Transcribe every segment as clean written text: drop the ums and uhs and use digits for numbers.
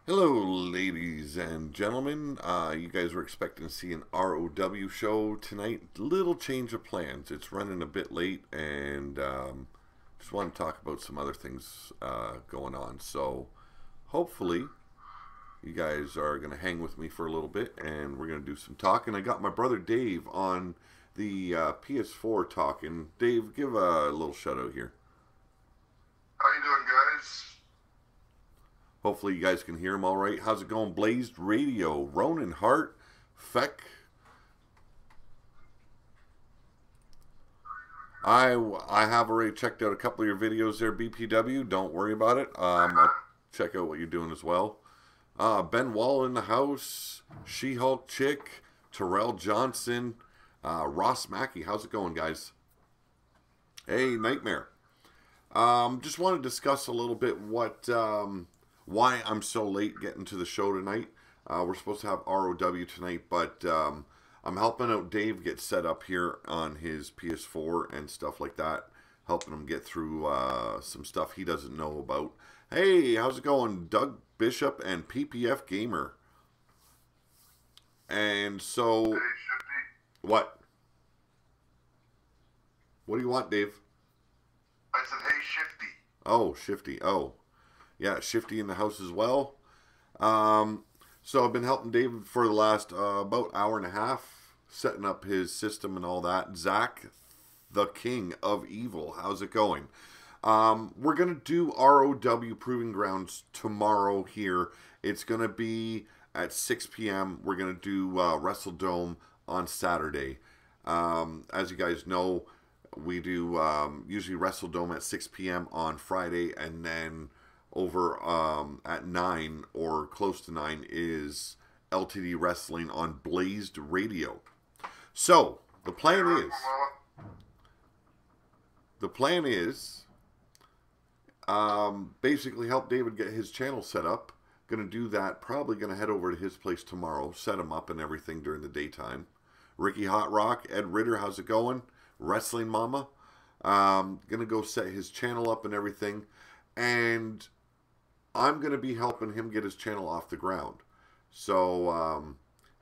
Hello, ladies and gentlemen. You guys were expecting to see an ROW show tonight. Little change of plans. It's running a bit late, and just want to talk about some other things going on. So, hopefully, you guys are going to hang with me for a little bit, and we're going to do some talking. I got my brother Dave on the PS4 talking. Dave, give a little shout out here. How you doing, guys? Hopefully you guys can hear him all right. How's it going? Blazed Radio, Ronan Hart, Feck. I have already checked out a couple of your videos there, BPW. Don't worry about it. I'll check out what you're doing as well. Ben Wall in the house, She-Hulk Chick, Terrell Johnson, Ross Mackey. How's it going, guys? Hey, Nightmare. Just want to discuss a little bit why I'm so late getting to the show tonight. We're supposed to have ROW tonight, but I'm helping out Dave get set up here on his PS4 and stuff like that. Helping him get through some stuff he doesn't know about. Hey, how's it going? Doug Bishop and PPF Gamer. And so... Hey, Shifty. What? What do you want, Dave? I said, hey, Shifty. Oh, Shifty. Oh. Yeah, Shifty in the house as well. So I've been helping David for the last about hour and a half, setting up his system and all that. Zach, the King of Evil, how's it going? We're going to do ROW Proving Grounds tomorrow here. It's going to be at 6 p.m. We're going to do WrestleDome on Saturday. As you guys know, we do usually WrestleDome at 6 p.m. on Friday, and then over at 9 or close to 9 is LTD Wrestling on Blazed Radio. So the plan is basically help David get his channel set up. Gonna do that. Probably gonna head over to his place tomorrow, set him up and everything during the daytime. Ricky Hot Rock, Ed Ritter, how's it going? Wrestling Mama. Gonna go set his channel up and everything, and I'm going to be helping him get his channel off the ground. So,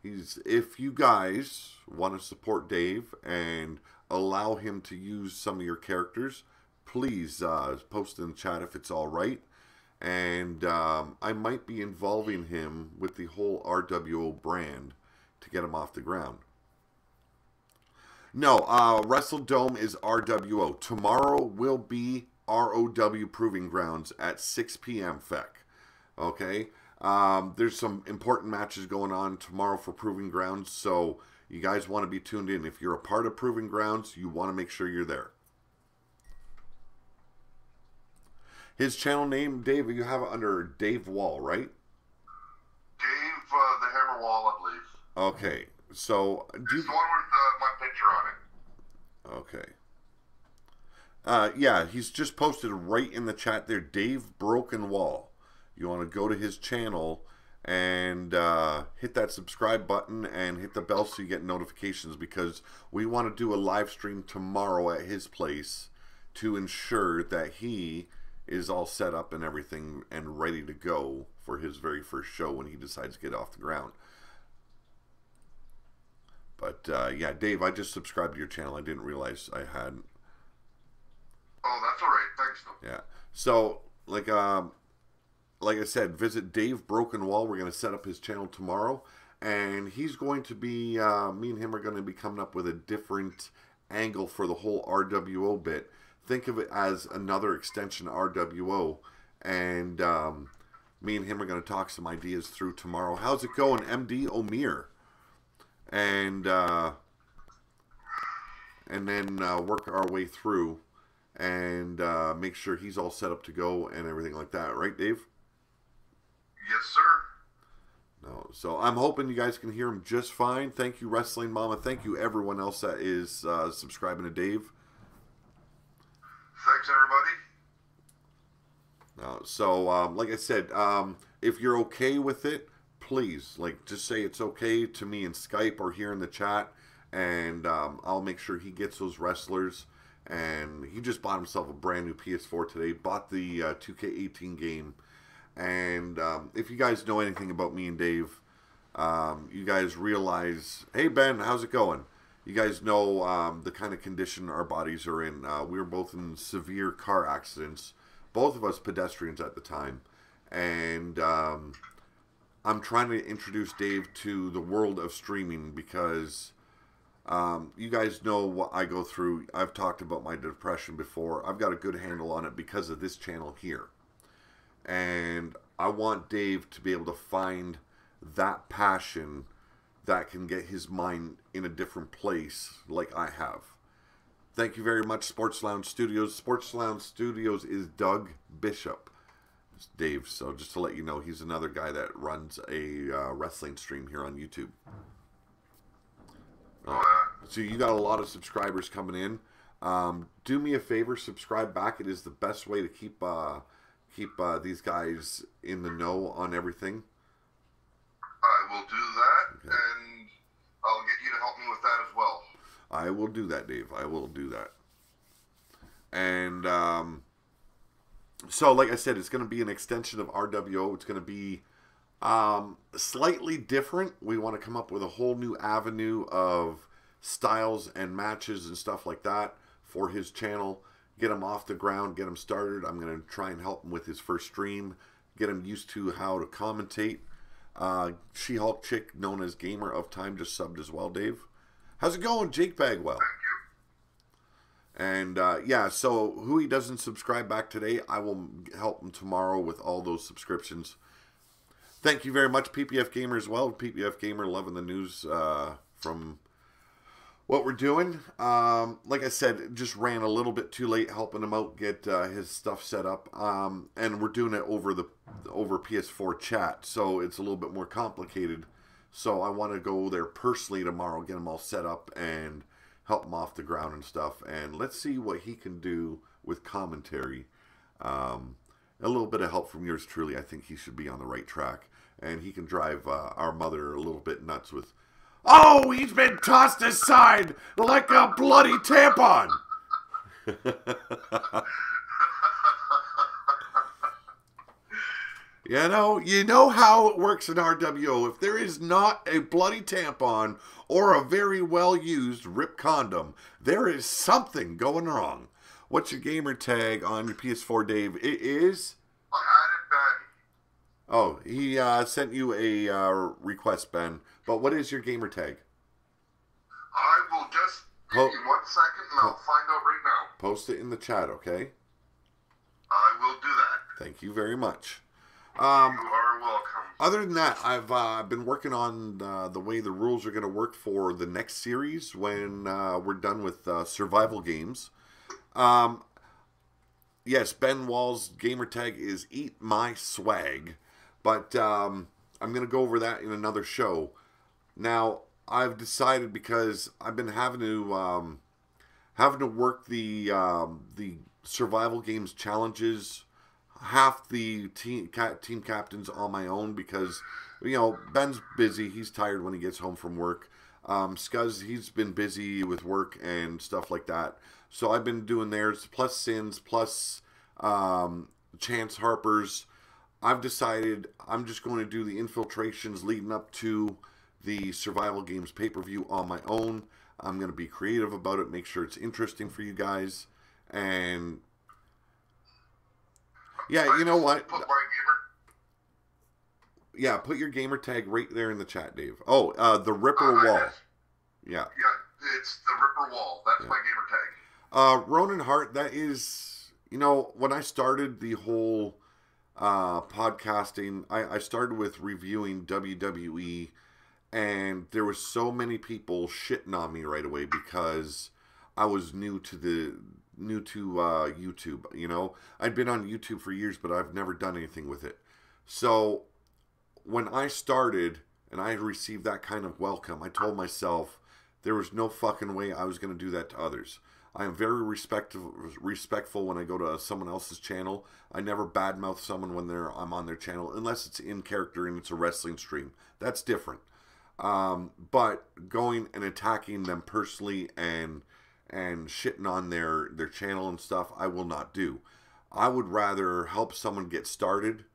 if you guys want to support Dave and allow him to use some of your characters, please post in the chat if it's all right. And I might be involving him with the whole RWO brand to get him off the ground. No, WrestleDome is RWO. Tomorrow will be ROW Proving Grounds at 6 p.m. Feck. Okay? There's some important matches going on tomorrow for Proving Grounds, so you guys want to be tuned in. If you're a part of Proving Grounds, you want to make sure you're there. His channel name, Dave, you have it under Dave Wall, right? Dave the Hammer Wall, I believe. Okay, so... It's the one with my picture on it. Okay. Yeah, he's just posted right in the chat there, Dave Broken Wall. You want to go to his channel and hit that subscribe button and hit the bell so you get notifications, because we want to do a live stream tomorrow at his place to ensure that he is all set up and everything and ready to go for his very first show when he decides to get off the ground. But yeah, Dave, I just subscribed to your channel. I didn't realize I hadn't. Oh, that's all right. Thanks, though. Yeah. So, like I said, visit Dave Broken Wall. We're going to set up his channel tomorrow, and he's going to be, me and him are going to be coming up with a different angle for the whole RWO bit. Think of it as another extension of RWO, and me and him are going to talk some ideas through tomorrow. How's it going, MD Omir? And then work our way through and make sure he's all set up to go and everything like that. Right, Dave? Yes, sir. No, so I'm hoping you guys can hear him just fine. Thank you, Wrestling Mama. Thank you, everyone else that is subscribing to Dave. Thanks, everybody. No, so, like I said, if you're okay with it, please, just say it's okay to me in Skype or here in the chat, and I'll make sure he gets those wrestlers. And he just bought himself a brand new PS4 today. Bought the 2K18 game, And if you guys know anything about me and Dave, you guys realize, hey Ben, how's it going? You guys know the kind of condition our bodies are in. We were both in severe car accidents, both of us pedestrians at the time. And I'm trying to introduce Dave to the world of streaming because you guys know what I go through. I've talked about my depression before. I've got a good handle on it because of this channel here. And I want Dave to be able to find that passion that can get his mind in a different place like I have. Thank you very much, Sports Lounge Studios. Sports Lounge Studios is Doug Bishop. It's Dave, so just to let you know, he's another guy that runs a wrestling stream here on YouTube. So you got a lot of subscribers coming in. Do me a favor, subscribe back. It is the best way to keep these guys in the know on everything. I will do that, okay. And I'll get you to help me with that as well. I will do that, Dave. I will do that. And so, like I said, it's going to be an extension of RWO. It's going to be slightly different. We want to come up with a whole new avenue of styles and matches and stuff like that for his channel. Get him off the ground, get him started. I'm going to try and help him with his first stream, get him used to how to commentate. She-Hulk chick known as Gamer of Time just subbed as well, Dave. How's it going, Jake Bagwell? And yeah, so who he doesn't subscribe back today, I will help him tomorrow with all those subscriptions. Thank you very much, PPF Gamer as well. PPF Gamer loving the news from what we're doing. Like I said, just ran a little bit too late helping him out get his stuff set up. And we're doing it over PS4 chat, so it's a little bit more complicated. So I want to go there personally tomorrow, get him all set up and help him off the ground and stuff. And let's see what he can do with commentary. A little bit of help from yours truly. I think he should be on the right track. And he can drive our mother a little bit nuts with, oh, he's been tossed aside like a bloody tampon. You know how it works in RWO. If there is not a bloody tampon or a very well-used rip condom, there is something going wrong. What's your gamer tag on your PS4, Dave? It is? I had it, Ben. Oh, he sent you a request, Ben. But what is your gamer tag? I will just give you 1 second and I'll find out right now. Post it in the chat, okay? I will do that. Thank you very much. You are welcome. Other than that, I've been working on the way the rules are going to work for the next series when we're done with survival games. Yes, Ben Wall's gamer tag is Eat My Swag. But I'm going to go over that in another show. Now, I've decided because I've been having to work the survival games challenges, half the team captains on my own because, Ben's busy. He's tired when he gets home from work. Scuzz, he's been busy with work and stuff like that. So I've been doing theirs, plus Sins, plus Chance Harper's. I've decided I'm just going to do the infiltrations leading up to the survival games pay-per-view on my own. I'm going to be creative about it, make sure it's interesting for you guys. And yeah, you know what? Put my gamer. Yeah, put your gamer tag right there in the chat, Dave. Oh, the Ripper Wall. Yeah. Yeah, it's the Ripper Wall. That's my gamer tag. Ronan Hart, that is, when I started the whole podcasting, I started with reviewing WWE, and there was so many people shitting on me right away because I was new to YouTube. I'd been on YouTube for years, but I've never done anything with it. So when I started and I received that kind of welcome, I told myself there was no fucking way I was going to do that to others. I am very respectful when I go to someone else's channel. I never badmouth someone when I'm on their channel, unless it's in character and it's a wrestling stream. That's different. But going and attacking them personally and shitting on their channel and stuff, I will not do. I would rather help someone get started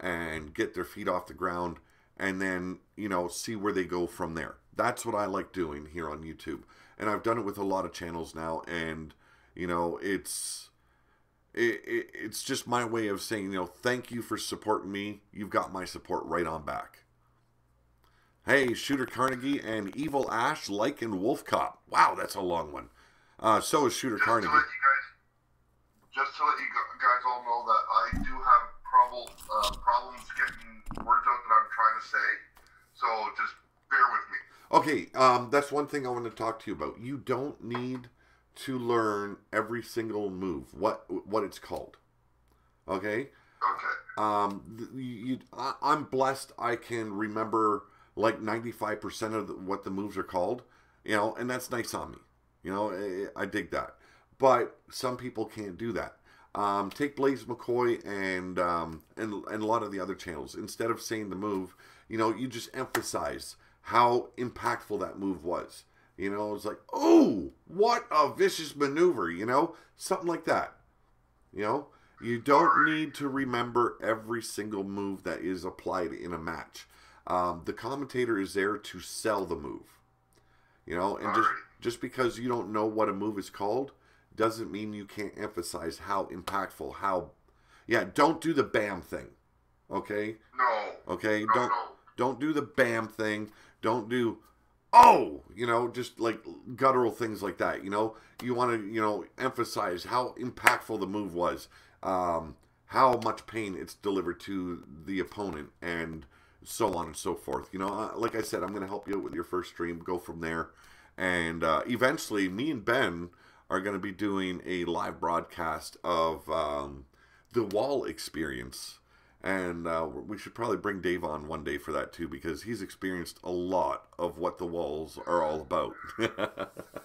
and get their feet off the ground, and then, you know, see where they go from there. That's what I like doing here on YouTube. And I've done it with a lot of channels now, and, you know, it's just my way of saying, you know, thank you for supporting me. You've got my support right on back. Hey, Shooter Carnegie and Evil Ash, Like and Wolf Cop. Wow, that's a long one. So is Shooter Carnegie. Just to let you guys all know that I do have problems getting words out that I'm trying to say. So just bear with me. Okay, that's one thing I want to talk to you about. You don't need to learn every single move, what it's called. Okay? Okay. I'm blessed I can remember like 95% of what the moves are called, you know, and that's nice on me. You know, I dig that. But some people can't do that. Take Blaze McCoy and a lot of the other channels. Instead of saying the move, you know, you just emphasize how impactful that move was. You know, it's like, oh, what a vicious maneuver, you know? Something like that. You know? You don't need to remember every single move that is applied in a match. The commentator is there to sell the move. You know, and just because you don't know what a move is called doesn't mean you can't emphasize how impactful, don't do the BAM thing. Okay? No. Okay? No, don't do the BAM thing. Don't do, you know, just like guttural things like that. You know, you want to, you know, emphasize how impactful the move was, how much pain it's delivered to the opponent, and so on and so forth. You know, like I said, I'm going to help you out with your first stream, go from there. And eventually, me and Ben are going to be doing a live broadcast of the Wall experience. And we should probably bring Dave on one day for that too, because he's experienced a lot of what the Walls are all about.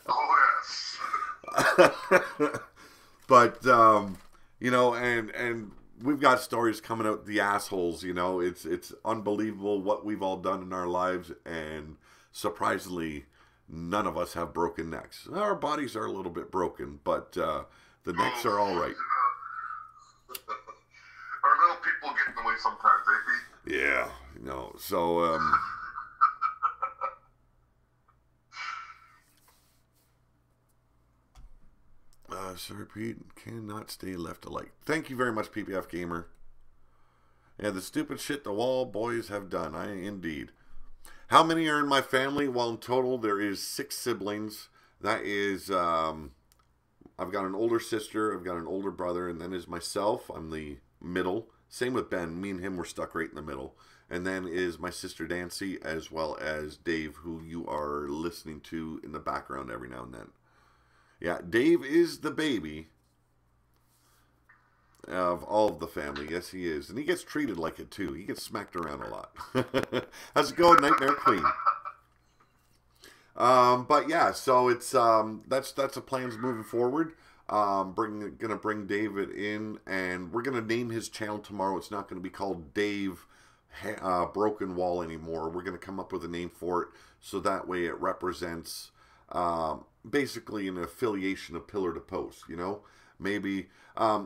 Oh, yes. But, you know, and we've got stories coming out the assholes, you know. It's unbelievable what we've all done in our lives, and surprisingly, none of us have broken necks. Our bodies are a little bit broken, but the necks are all right. Our little people get in the way sometimes, eh, Pete? Yeah, you know, so, Sir Pete cannot stay left alike. Thank you very much, PPF Gamer. Yeah, the stupid shit the Wall boys have done. Indeed. How many are in my family? Well, in total, there is 6 siblings. That is, I've got an older sister, I've got an older brother, and then is myself. I'm the middle. Same with Ben. Me and him were stuck right in the middle. And then is my sister Nancy, as well as Dave, who you are listening to in the background every now and then. Yeah, Dave is the baby of all of the family. Yes, he is. And he gets treated like it, too. He gets smacked around a lot. How's it going, Nightmare Queen? But yeah, so it's that's the plans moving forward. Gonna bring David in, and we're gonna name his channel tomorrow. It's not gonna be called Dave Broken Wall anymore. We're gonna come up with a name for it, so that way it represents basically an affiliation of pillar to post. You know, maybe a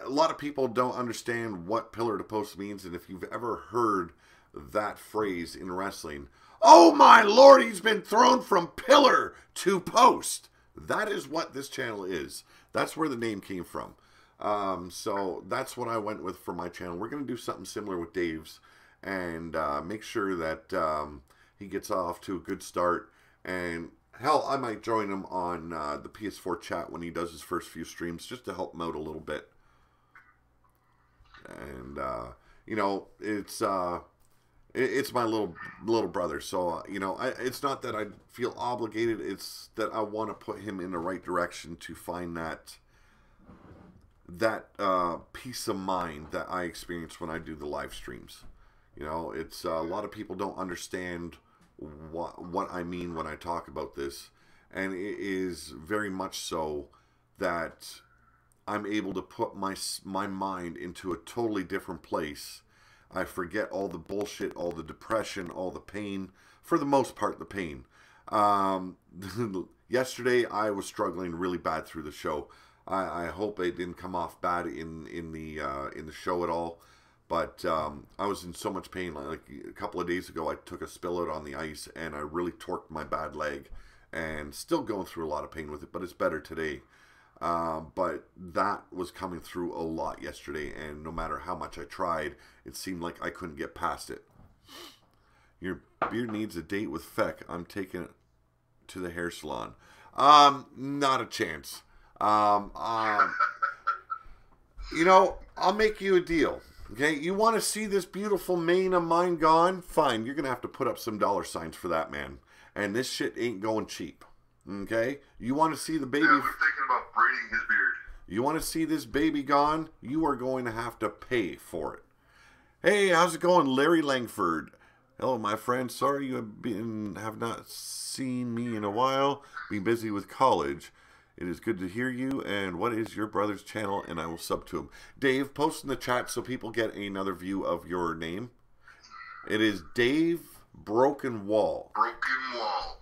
lot of people don't understand what pillar to post means, and if you've ever heard that phrase in wrestling, oh my lord, he's been thrown from pillar to post. That is what this channel is. That's where the name came from. So that's what I went with for my channel. We're going to do something similar with Dave's, and make sure that he gets off to a good start. And hell, I might join him on the PS4 chat when he does his first few streams, just to help him out a little bit. And you know, it's my little brother, so you know, it's not that I feel obligated. It's that I want to put him in the right direction to find that peace of mind that I experience when I do the live streams. You know, it's a lot of people don't understand what I mean when I talk about this, and it is very much so that I'm able to put my mind into a totally different place. I forget all the bullshit, all the depression, all the pain. For the most part, the pain. Yesterday, I was struggling really bad through the show. I hope it didn't come off bad in the show at all. But I was in so much pain. Like a couple of days ago, I took a spill out on the ice, and I really torqued my bad leg, and still going through a lot of pain with it, but it's better today. But that was coming through a lot yesterday, and no matter how much I tried, it seemed like I couldn't get past it. Your beard needs a date with Feck. I'm taking it to the hair salon. Not a chance. You know, I'll make you a deal. Okay, you want to see this beautiful mane of mine gone? Fine, you're going to have to put up some dollar signs for that, man. And this shit ain't going cheap. Okay? You want to see the baby... Yeah, we're thinking about braiding his beard. You want to see this baby gone? You are going to have to pay for it. Hey, how's it going, Larry Langford? Hello, my friend. Sorry you have not seen me in a while. Been busy with college. It is good to hear you. And what is your brother's channel? And I will sub to him. Dave, post in the chat so people get another view of your name. It is Dave Broken Wall. Broken Wall.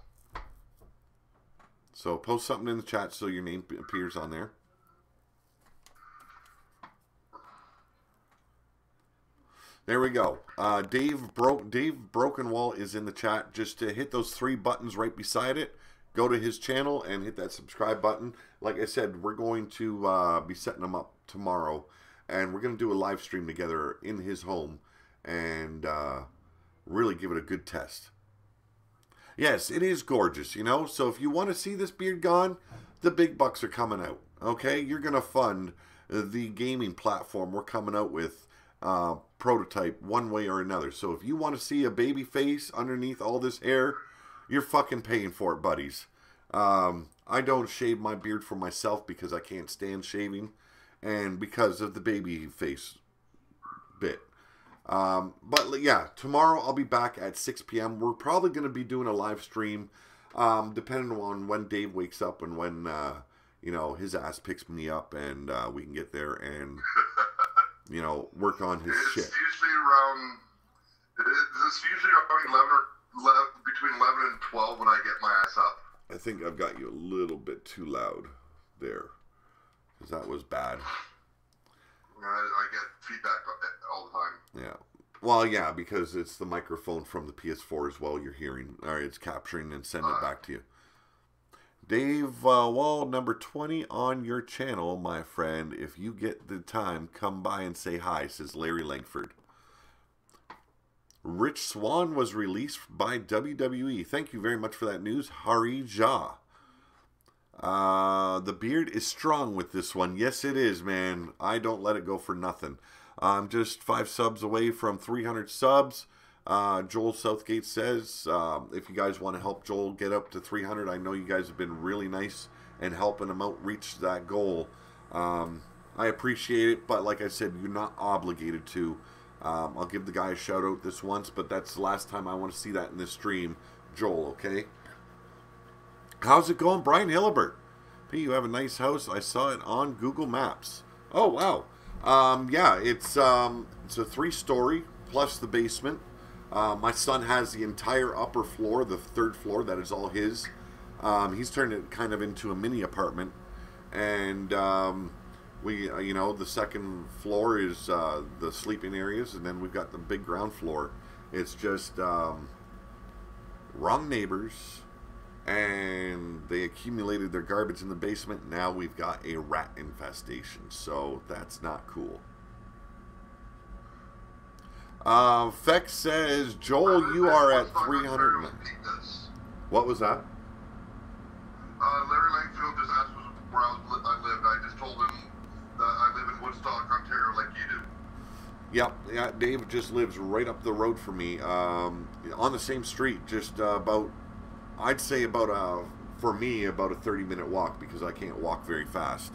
So post something in the chat so your name appears on there. There we go. Dave Broken Wall is in the chat. Just to hit those 3 buttons right beside it. Go to his channel and hit that subscribe button. Like I said, we're going to be setting him up tomorrow. And we're going to do a live stream together in his home. And really give it a good test. Yes, it is gorgeous, you know. So if you want to see this beard gone, the big bucks are coming out. Okay? You're going to fund the gaming platform we're coming out with. Prototype one way or another. So if you want to see a baby face underneath all this hair, you're fucking paying for it, buddies. I don't shave my beard for myself because I can't stand shaving and because of the baby face bit. But yeah, tomorrow I'll be back at 6 p.m. We're probably going to be doing a live stream depending on when Dave wakes up and when you know, his ass picks me up and we can get there and you know, work on his shit. It's usually around 11 or between 11 and 12 when I get my ass up. I think I've got you a little bit too loud there. Because that was bad. I get feedback all the time. Yeah. Well, yeah, because it's the microphone from the PS4 as well you're hearing. Or it's capturing and sending it back to you. Dave Wall, number 20 on your channel, my friend. If you get the time, come by and say hi, says Larry Langford. Rich Swann was released by WWE. Thank you very much for that news, Hari Jha. The beard is strong with this one. Yes, it is, man. I don't let it go for nothing. I'm just 5 subs away from 300 subs. Joel Southgate says, if you guys want to help Joel get up to 300, I know you guys have been really nice and helping him out reach that goal. I appreciate it, but like I said, you're not obligated to. I'll give the guy a shout out this once, but that's the last time I want to see that in this stream. Joel, okay? How's it going, Brian Hillebert? Hey, you have a nice house. I saw it on Google Maps. Oh, wow. Yeah, it's a 3-story plus the basement. My son has the entire upper floor, the 3rd floor. That is all his. He's turned it kind of into a mini apartment. And we, you know, the 2nd floor is the sleeping areas. And then we've got the big ground floor. It's just wrong neighbors. And they accumulated their garbage in the basement. Now we've got a rat infestation. So that's not cool. Feck says, Joel, you are at 300. What was that? Larry Langfield just asked where I lived. I just told him that I live in Woodstock, Ontario, like you do. Yep, yeah, Dave just lives right up the road from me, on the same street, just about, I'd say about, for me, about a 30-minute walk, because I can't walk very fast.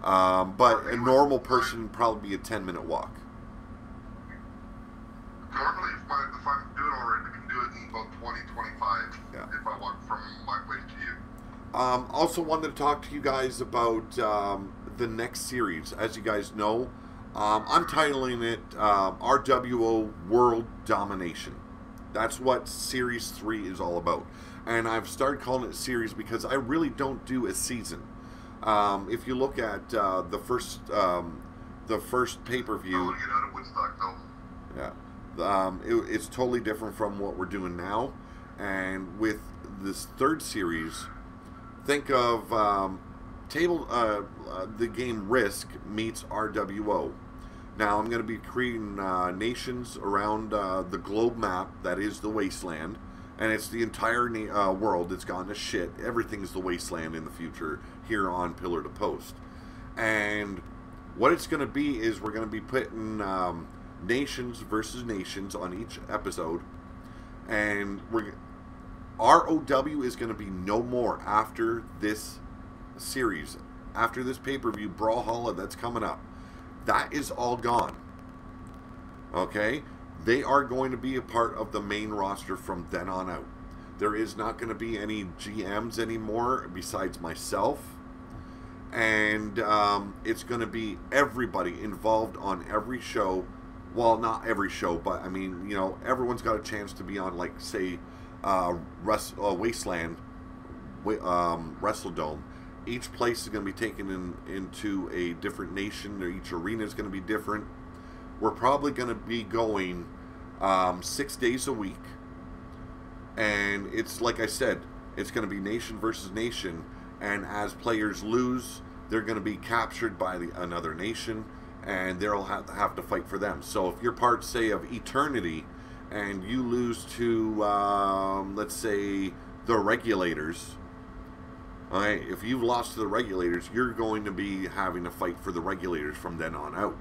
But a normal person would probably be a 10-minute walk. Normally, if I'm doing alright, I can do it in about 20, 25 if I walk from my place to you. Also wanted to talk to you guys about the next series. As you guys know, I'm titling it RWO World Domination. That's what Series 3 is all about. And I've started calling it Series because I really don't do a season. If you look at the first pay-per-view... I want to get out of Woodstock, though. Yeah. It's totally different from what we're doing now. And with this third series, think of the game Risk meets RWO. Now I'm going to be creating nations around the globe map that is the Wasteland, and it's the entire world that's gone to shit. Everything's the Wasteland in the future here on Pillar to Post. And what it's going to be is we're going to be putting nations versus nations on each episode, and ROW is going to be no more after this series, after this pay-per-view Brawlhalla that's coming up. That is all gone. Okay? They are going to be a part of the main roster from then on out. There is not going to be any GMs anymore besides myself. And it's going to be everybody involved on every show. Well, not every show, but I mean, you know, everyone's got a chance to be on, like, say, Wasteland, WrestleDome. Each place is going to be taken into a different nation, or each arena is going to be different. We're probably going to be going 6 days a week. And it's, like I said, it's going to be nation versus nation. And as players lose, they're going to be captured by another nation, and they'll have to fight for them. So if you're part, say, of Eternity, and you lose to, let's say, the Regulators, alright, if you've lost to the Regulators, you're going to be having to fight for the Regulators from then on out.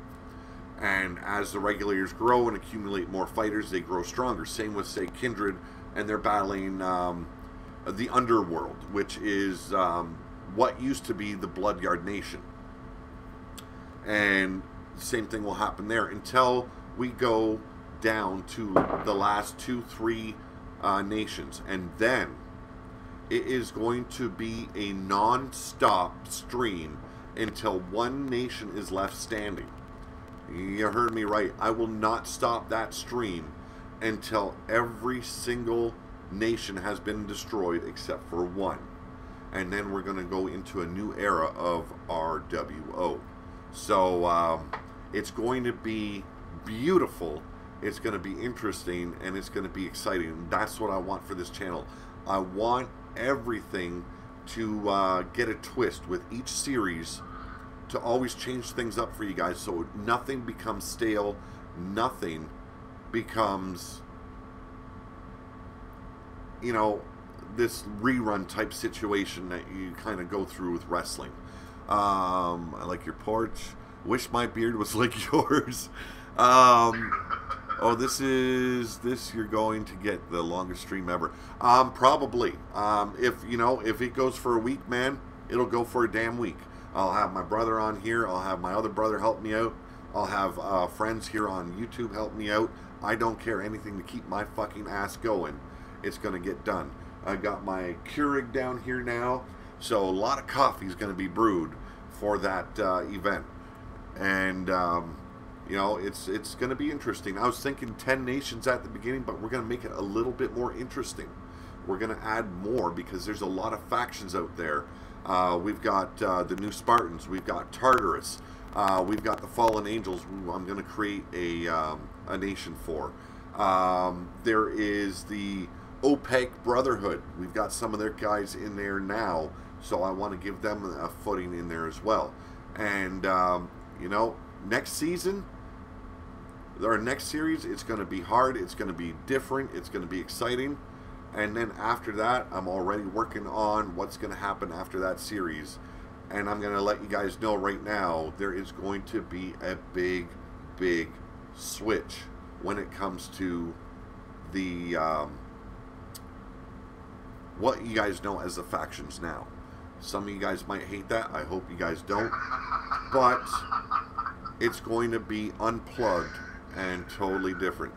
And as the Regulators grow and accumulate more fighters, they grow stronger. Same with, say, Kindred, and they're battling the Underworld, which is what used to be the Bloodyard Nation. And the same thing will happen there until we go down to the last 2-3 nations. And then it is going to be a non-stop stream until one nation is left standing. You heard me right. I will not stop that stream until every single nation has been destroyed except for one. And then we're going to go into a new era of RWO. So it's going to be beautiful. It's going to be interesting, and it's going to be exciting. And that's what I want for this channel. I want everything to get a twist with each series, to always change things up for you guys, so nothing becomes stale, nothing becomes, you know, this rerun type situation that you kind of go through with wrestling. I like your porch. Wish my beard was like yours. Oh, this you're going to get the longest stream ever. Probably. If it goes for a week, man, it'll go for a damn week. I'll have my brother on here. I'll have my other brother help me out. I'll have friends here on YouTube help me out. I don't care anything to keep my fucking ass going. It's going to get done. I got my Keurig down here now, so a lot of coffee is going to be brewed for that event. And, it's going to be interesting. I was thinking 10 nations at the beginning, but we're going to make it a little bit more interesting. We're going to add more because there's a lot of factions out there. We've got the New Spartans. We've got Tartarus. We've got the Fallen Angels, who I'm going to create a nation for. There is the Opaque Brotherhood. We've got some of their guys in there now, so I want to give them a footing in there as well. And, next season, our next series, it's going to be hard. It's going to be different. It's going to be exciting. And then after that, I'm already working on what's going to happen after that series. And I'm going to let you guys know right now, there is going to be a big, big switch when it comes to the, what you guys know as the factions now. Some of you guys might hate that. I hope you guys don't. But it's going to be unplugged and totally different.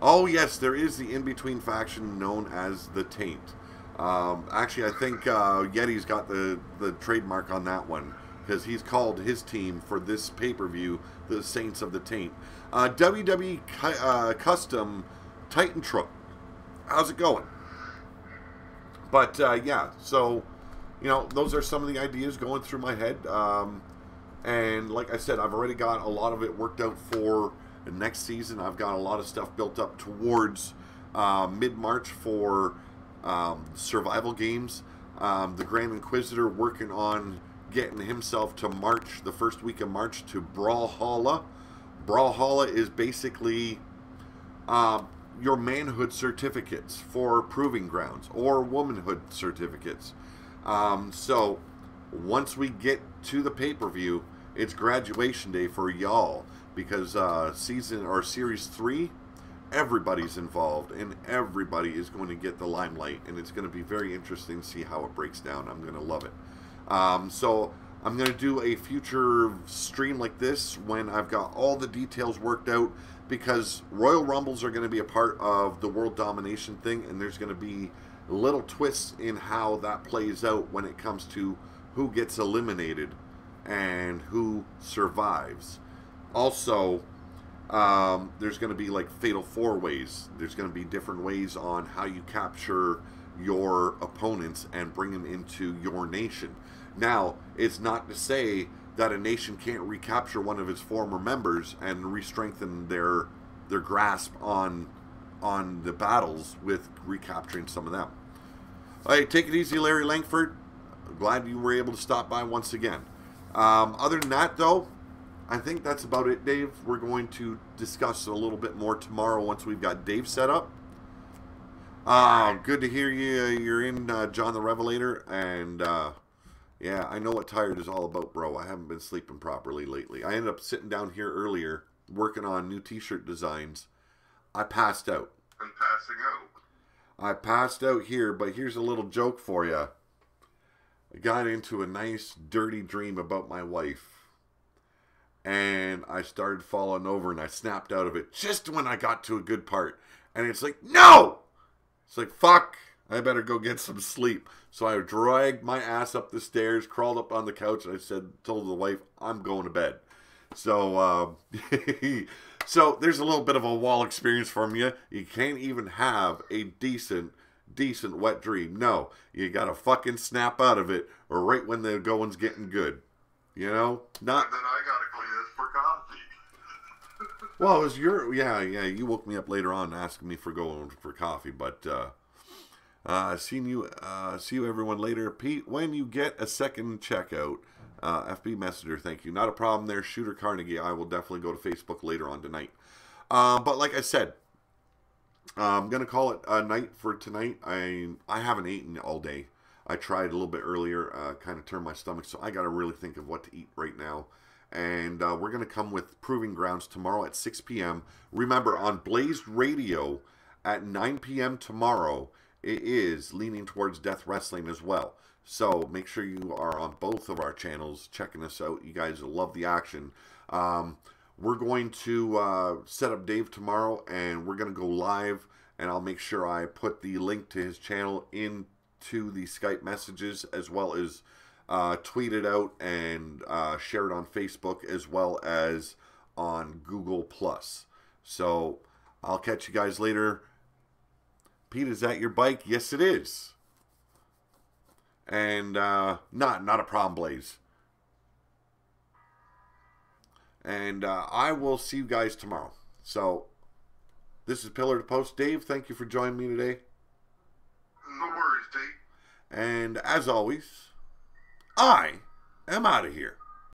Oh, yes, there is the in-between faction known as the Taint. Actually, I think Yeti's got the trademark on that one, because he's called his team for this pay-per-view the Saints of the Taint. WWE Custom Titan Truck. How's it going? But, yeah, so, those are some of the ideas going through my head. And like I said, I've already got a lot of it worked out for the next season. I've got a lot of stuff built up towards mid-March for survival games. The Grand Inquisitor working on getting himself to March, the first week of March, to Brawlhalla. Brawlhalla is basically your manhood certificates for proving grounds or womanhood certificates. So once we get to the pay-per-view, it's graduation day for y'all, because season or series 3, everybody's involved and everybody is going to get the limelight, and it's going to be very interesting to see how it breaks down. I'm going to love it. So I'm going to do a future stream like this when I've got all the details worked out, because Royal Rumbles are going to be a part of the World Domination thing, and there's going to be little twists in how that plays out when it comes to who gets eliminated and who survives. Also, there's going to be like fatal 4-ways. There's going to be different ways on how you capture your opponents and bring them into your nation. Now, it's not to say that a nation can't recapture one of its former members and re-strengthen their grasp on the battles with recapturing some of them. All right, take it easy, Larry Langford. Glad you were able to stop by once again. Other than that, though, I think that's about it, Dave. We're going to discuss a little bit more tomorrow once we've got Dave set up. Good to hear you. You're in, John the Revelator, and yeah, I know what tired is all about, bro. I haven't been sleeping properly lately. I ended up sitting down here earlier working on new t-shirt designs. I passed out. And passing out. I passed out here, but here's a little joke for you. I got into a nice dirty dream about my wife, and I started falling over, and I snapped out of it just when I got to a good part. And it's like, no! It's like, fuck, I better go get some sleep. So I dragged my ass up the stairs, crawled up on the couch, and I told the wife, I'm going to bed. So, so there's a little bit of a wall experience from you. You can't even have a decent wet dream. No, you gotta fucking snap out of it, or right when the going's getting good. You know? Not. And then I gotta call you this for coffee. Well, it was your, yeah, you woke me up later on asking me for going for coffee, but, see you everyone later. Pete, when you get a second checkout, FB Messenger, thank you. Not a problem there, Shooter Carnegie. I will definitely go to Facebook later on tonight. But like I said, I'm going to call it a night for tonight. I haven't eaten all day. I tried a little bit earlier, kind of turned my stomach, so I got to really think of what to eat right now. And we're going to come with Proving Grounds tomorrow at 6 p.m. Remember, on Blazed Radio at 9 p.m. tomorrow, it is leaning towards Death Wrestling as well. So make sure you are on both of our channels checking us out. You guys love the action. We're going to set up Dave tomorrow, and we're going to go live, and I'll make sure I put the link to his channel into the Skype messages, as well as tweet it out and share it on Facebook, as well as on Google+. So I'll catch you guys later. Pete, is that your bike? Yes, it is. And not a problem, Blaze. And I will see you guys tomorrow. So, this is Pillar to Post. Dave, thank you for joining me today. No worries, Tate. And as always, I am out of here.